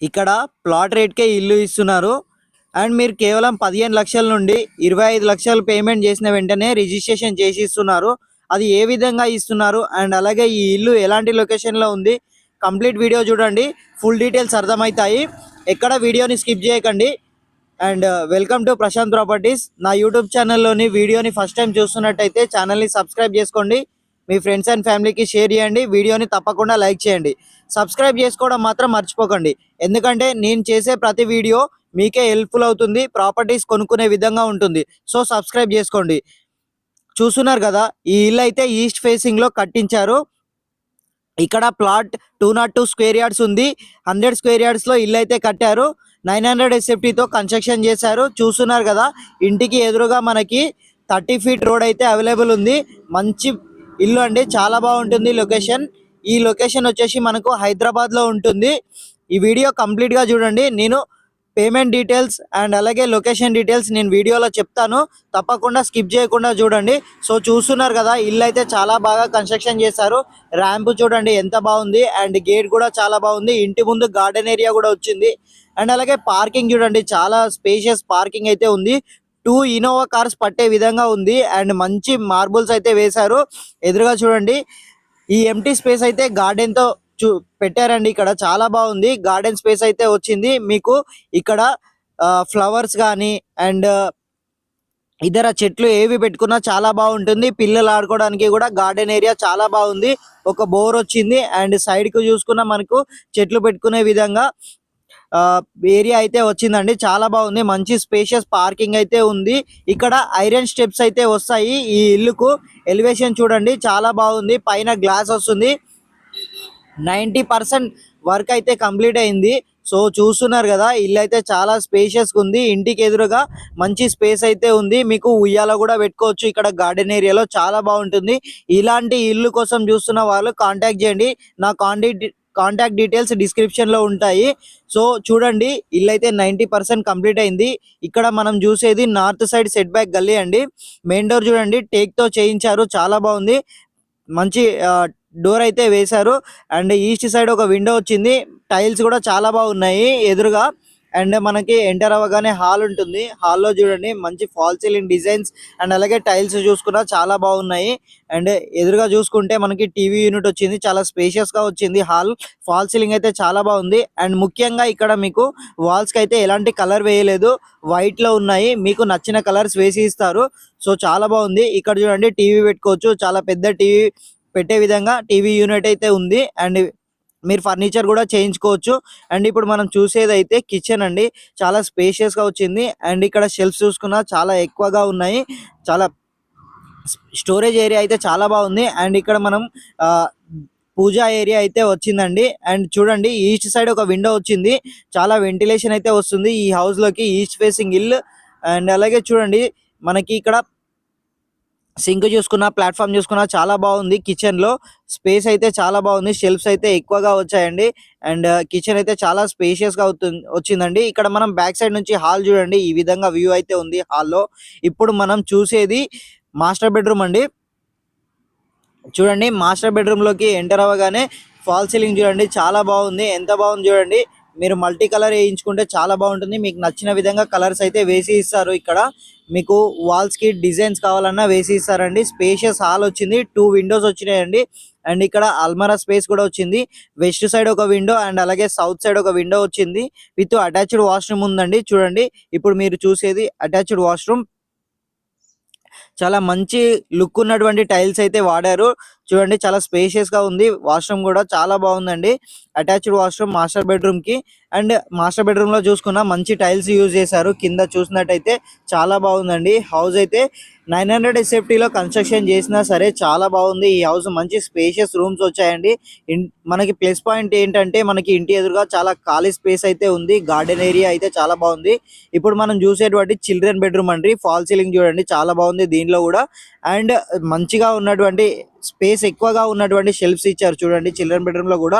ఇక్కడ ప్లాట్ రేట్కే ఇల్లు ఇస్తున్నారు. అండ్ మీరు కేవలం 15 లక్షల నుండి 25 లక్షలు పేమెంట్ చేసిన వెంటనే రిజిస్ట్రేషన్ చేసి ఇస్తున్నారు. అది ఏ విధంగా ఇస్తున్నారు అండ్ అలాగే ఈ ఇల్లు ఎలాంటి లొకేషన్లో ఉంది, కంప్లీట్ వీడియో చూడండి, ఫుల్ డీటెయిల్స్ అర్థమవుతాయి. ఎక్కడ వీడియోని స్కిప్ చేయకండి. And welcome to Prashant properties. నా యూట్యూబ్ ఛానల్లోని వీడియోని ఫస్ట్ టైం చూస్తున్నట్టయితే ఛానల్ని సబ్స్క్రైబ్ చేసుకోండి, మీ ఫ్రెండ్స్ అండ్ ఫ్యామిలీకి షేర్ చేయండి, వీడియోని తప్పకుండా లైక్ చేయండి. సబ్స్క్రైబ్ చేసుకోవడం మాత్రం మర్చిపోకండి, ఎందుకంటే నేను చేసే ప్రతి వీడియో మీకే హెల్ప్ఫుల్ అవుతుంది, ప్రాపర్టీస్ కొనుక్కునే విధంగా ఉంటుంది. సో సబ్స్క్రైబ్ చేసుకోండి. చూస్తున్నారు కదా, ఈ ఇల్లు అయితే ఈస్ట్ ఫేసింగ్లో కట్టించారు. ఇక్కడ ప్లాట్ 202 స్క్వేర్ యార్డ్స్ ఉంది. 100 స్క్వేర్ యార్డ్స్లో ఇల్లు అయితే కట్టారు. 900 SFTతో కన్స్ట్రక్షన్ చేశారు. చూస్తున్నారు కదా, ఇంటికి ఎదురుగా మనకి 30 ఫీట్ రోడ్ అయితే అవైలబుల్ ఉంది. మంచి ఇల్లు అండి, చాలా బాగుంటుంది లొకేషన్. ఈ లొకేషన్ వచ్చేసి మనకు హైదరాబాద్లో ఉంటుంది. ఈ వీడియో కంప్లీట్గా చూడండి. నేను పేమెంట్ డీటెయిల్స్ అండ్ అలాగే లొకేషన్ డీటెయిల్స్ నేను వీడియోలో చెప్తాను, తప్పకుండా స్కిప్ చేయకుండా చూడండి. సో చూస్తున్నారు కదా, ఇల్లు అయితే చాలా బాగా కన్స్ట్రక్షన్ చేశారు. ర్యాంప్ చూడండి ఎంత బాగుంది, అండ్ గేట్ కూడా చాలా బాగుంది. ఇంటి ముందు గార్డెన్ ఏరియా కూడా వచ్చింది. అండ్ అలాగే పార్కింగ్ చూడండి, చాలా స్పేషియస్ పార్కింగ్ అయితే ఉంది. 2 ఇన్నోవా కార్స్ పట్టే విధంగా ఉంది. అండ్ మంచి మార్బుల్స్ అయితే వేశారు. ఎదురుగా చూడండి, ఈ ఎంటీ స్పేస్ అయితే గార్డెన్తో పెట్టారండి. ఇక్కడ చాలా బాగుంది, గార్డెన్ స్పేస్ అయితే వచ్చింది మీకు. ఇక్కడ ఫ్లవర్స్ కానీ అండ్ ఇతర చెట్లు ఏవి పెట్టుకున్నా చాలా బాగుంటుంది. పిల్లలు ఆడుకోవడానికి కూడా గార్డెన్ ఏరియా చాలా బాగుంది. ఒక బోర్ వచ్చింది. అండ్ సైడ్ కు చూసుకున్న మనకు చెట్లు పెట్టుకునే విధంగా ఏరియా అయితే వచ్చిందండి. చాలా బాగుంది, మంచి స్పేషియస్ పార్కింగ్ అయితే ఉంది. ఇక్కడ ఐరన్ స్టెప్స్ అయితే వస్తాయి. ఈ ఇల్లుకు ఎలివేషన్ చూడండి, చాలా బాగుంది. పైన గ్లాస్ వస్తుంది. 90% వర్క్ అయితే కంప్లీట్ అయింది. సో చూస్తున్నారు కదా, ఇల్లు అయితే చాలా స్పేషియస్గా ఉంది. ఇంటికి ఎదురుగా మంచి స్పేస్ అయితే ఉంది. మీకు ఉయ్యాల కూడా పెట్టుకోవచ్చు ఇక్కడ గార్డెన్ ఏరియాలో, చాలా బాగుంటుంది. ఇలాంటి ఇల్లు కోసం చూస్తున్న వాళ్ళు కాంటాక్ట్ చేయండి. నా కాంటాక్ట్ డీటెయిల్స్ డిస్క్రిప్షన్లో ఉంటాయి. సో చూడండి, ఇల్లు అయితే 90% కంప్లీట్ అయింది. ఇక్కడ మనం చూసేది నార్త్ సైడ్ సెట్ బ్యాక్ గల్లీ అండి. మెయిన్ డోర్ చూడండి, టేక్తో చేయించారు, చాలా బాగుంది. మంచి డోర్ అయితే వేశారు. అండ్ ఈస్ట్ సైడ్ ఒక విండో వచ్చింది. టైల్స్ కూడా చాలా బాగున్నాయి ఎదురుగా. అండ్ మనకి ఎంటర్ అవ్వగానే హాల్ ఉంటుంది. హాల్లో చూడండి మంచి ఫాల్ సీలింగ్ డిజైన్స్ అండ్ అలాగే టైల్స్ చూసుకున్నా చాలా బాగున్నాయి. అండ్ ఎదురుగా చూసుకుంటే మనకి టీవీ యూనిట్ వచ్చింది, చాలా స్పేషియస్ గా వచ్చింది హాల్. ఫాల్ సీలింగ్ అయితే చాలా బాగుంది. అండ్ ముఖ్యంగా ఇక్కడ మీకు వాల్స్ కి అయితే ఎలాంటి కలర్ వేయలేదు, వైట్ లో ఉన్నాయి. మీకు నచ్చిన కలర్స్ వేసి ఇస్తారు. సో చాలా బాగుంది. ఇక్కడ చూడండి, టీవీ పెట్టుకోవచ్చు, చాలా పెద్ద టీవీ పెట్టే విధంగా టీవీ యూనిట్ అయితే ఉంది. అండ్ మీరు ఫర్నిచర్ కూడా చేయించుకోవచ్చు. అండ్ ఇప్పుడు మనం చూసేది అయితే కిచెన్ అండి, చాలా స్పేషియస్ గా వచ్చింది. అండ్ ఇక్కడ షెల్ఫ్స్ చూసుకున్నా చాలా ఎక్కువగా ఉన్నాయి. చాలా స్టోరేజ్ ఏరియా అయితే చాలా బాగుంది. అండ్ ఇక్కడ మనం పూజా ఏరియా అయితే వచ్చిందండి. అండ్ చూడండి, ఈస్ట్ సైడ్ ఒక విండో వచ్చింది, చాలా వెంటిలేషన్ అయితే వస్తుంది ఈ హౌస్ లోకి. ఈస్ట్ ఫేసింగ్ ఇల్లు. అండ్ అలాగే చూడండి, మనకి ఇక్కడ సింక్ చూసుకున్నా, ప్లాట్ఫామ్ చూసుకున్నా చాలా బాగుంది. కిచెన్ లో స్పేస్ అయితే చాలా బాగుంది, షెల్ఫ్స్ అయితే ఎక్కువగా వచ్చాయండి. అండ్ కిచెన్ అయితే చాలా స్పేషియస్ గా వచ్చిందండి. ఇక్కడ మనం బ్యాక్ సైడ్ నుంచి హాల్ చూడండి, ఈ విధంగా వ్యూ అయితే ఉంది హాల్లో. ఇప్పుడు మనం చూసేది మాస్టర్ బెడ్రూమ్ అండి. చూడండి, మాస్టర్ బెడ్రూమ్ లోకి ఎంటర్ అవ్వగానే ఫాల్ సీలింగ్ చూడండి, చాలా బాగుంది. ఎంత బాగుంది చూడండి. మీరు మల్టీ కలర్ వేయించుకుంటే చాలా బాగుంటుంది. మీకు నచ్చిన విధంగా కలర్స్ అయితే వేసి ఇస్తారు. ఇక్కడ మీకు వాల్స్ కి డిజైన్స్ కావాలన్నా వేసి ఇస్తారండి. స్పేషియస్ హాల్ వచ్చింది, 2 విండోస్ వచ్చినాయండి. అండ్ ఇక్కడ అల్మరా స్పేస్ కూడా వచ్చింది. వెస్ట్ సైడ్ ఒక విండో అండ్ అలాగే సౌత్ సైడ్ ఒక విండో వచ్చింది. విత్ అటాచ్డ్ వాష్రూమ్ ఉందండి. చూడండి, ఇప్పుడు మీరు చూసేది అటాచ్డ్ వాష్రూమ్. చాలా మంచి లుక్ ఉన్నటువంటి టైల్స్ అయితే వాడారు. చూడండి, చాలా స్పేషియస్ గా ఉంది. వాష్రూమ్ కూడా చాలా బాగుందండి. అటాచ్డ్ వాష్రూమ్ మాస్టర్ బెడ్రూమ్ కి. అండ్ మాస్టర్ బెడ్రూమ్ లో చూసుకున్న మంచి టైల్స్ యూజ్ చేశారు. కింద చూసినట్టయితే చాలా బాగుందండి. హౌస్ అయితే 900 SFT లో కన్స్ట్రక్షన్ చేసినా సరే చాలా బాగుంది ఈ హౌస్. మంచి స్పేషియస్ రూమ్స్ వచ్చాయండి. మనకి ప్లస్ పాయింట్ ఏంటంటే మనకి ఇంటి ఎదురుగా చాలా ఖాళీ స్పేస్ అయితే ఉంది. గార్డెన్ ఏరియా అయితే చాలా బాగుంది. ఇప్పుడు మనం చూసేటువంటి చిల్డ్రన్ బెడ్రూమ్ అండి. ఫాల్ సీలింగ్ చూడండి, చాలా బాగుంది దీనిలో కూడా. అండ్ మంచిగా ఉన్నటువంటి స్పేస్ ఎక్కువగా ఉన్నటువంటి షెల్ఫ్స్ ఇచ్చారు చూడండి చిల్డ్రన్ బెడ్రూమ్ లో కూడా.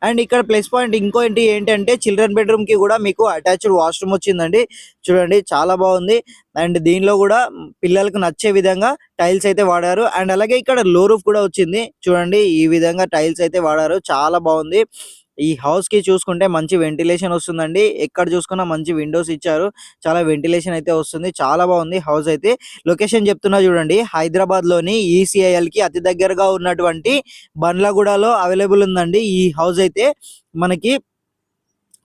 అండ్ ఇక్కడ ప్లస్ పాయింట్ ఇంకోటి ఏంటంటే చిల్డ్రన్ బెడ్రూమ్ కి కూడా మీకు అటాచ్డ్ వాష్రూమ్ వచ్చిందండి. చూడండి, చాలా బాగుంది. అండ్ దీనిలో కూడా పిల్లలకు నచ్చే విధంగా టైల్స్ అయితే వాడారు. అండ్ అలాగే ఇక్కడ లో రూఫ్ కూడా వచ్చింది. చూడండి, ఈ విధంగా టైల్స్ అయితే వాడారు, చాలా బాగుంది. ఈ హౌస్ కి చూసుకుంటే మంచి వెంటిలేషన్ వస్తుందండి. ఎక్కడ చూసుకున్నా మంచి విండోస్ ఇచ్చారు. చాలా వెంటిలేషన్ అయితే వస్తుంది. చాలా బాగుంది హౌస్ అయితే. లొకేషన్ చెప్తున్నా చూడండి, హైదరాబాద్ లోని ఈసీఐఎల్ కి అతి దగ్గరగా ఉన్నటువంటి బండ్లగూడలో అవైలబుల్ ఉందండి ఈ హౌస్ అయితే మనకి.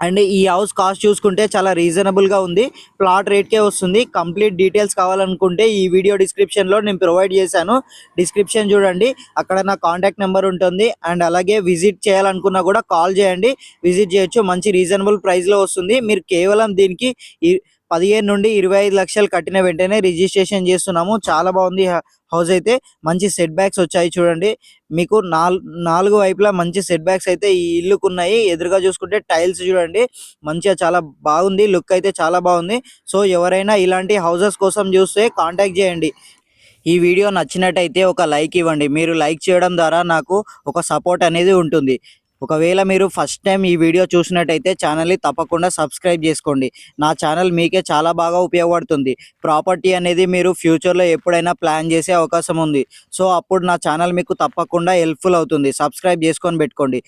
అండ్ ఈ హౌస్ కాస్ట్ చూసుకుంటే చాలా రీజనబుల్ గా ఉంది. ప్లాట్ రేట్ కే వస్తుంది. కంప్లీట్ డీటెయిల్స్ కావాలనుకుంటే ఈ వీడియో డిస్క్రిప్షన్ లో నేను ప్రొవైడ్ చేశాను. డిస్క్రిప్షన్ చూడండి, అక్కడ నా కాంటాక్ట్ నెంబర్ ఉంటుంది. అండ్ అలాగే విజిట్ చేయాలనుకున్నా కూడా కాల్ చేయండి, విజిట్ చేయొచ్చు. మంచి రీజనబుల్ ప్రైస్ లో వస్తుంది. మీరు కేవలం దీనికి 15 నుండి 25 లక్షలు కట్టిన వెంటనే రిజిస్ట్రేషన్ చేస్తున్నాము. చాలా బాగుంది హౌస్ అయితే. మంచి సెట్ బ్యాక్స్ వచ్చాయి చూడండి. మీకు నాలుగు వైపులా మంచి సెట్ బ్యాక్స్ అయితే ఈ ఇల్లుకు ఉన్నాయి. ఎదురుగా చూసుకుంటే టైల్స్ చూడండి, మంచిగా చాలా బాగుంది. లుక్ అయితే చాలా బాగుంది. సో ఎవరైనా ఇలాంటి హౌసెస్ కోసం చూస్తే కాంటాక్ట్ చేయండి. ఈ వీడియో నచ్చినట్టయితే ఒక లైక్ ఇవ్వండి. మీరు లైక్ చేయడం ద్వారా నాకు ఒక సపోర్ట్ అనేది ఉంటుంది. ఒకవేళ మీరు ఫస్ట్ టైం ఈ వీడియో చూసినట్టయితే ఛానల్ని తప్పకుండా సబ్స్క్రైబ్ చేసుకోండి. నా ఛానల్ మీకే చాలా బాగా ఉపయోగపడుతుంది. ప్రాపర్టీ అనేది మీరు ఫ్యూచర్లో ఎప్పుడైనా ప్లాన్ చేసే అవకాశం ఉంది. సో అప్పుడు నా ఛానల్ మీకు తప్పకుండా హెల్ప్ఫుల్ అవుతుంది. సబ్స్క్రైబ్ చేసుకొని పెట్టుకోండి.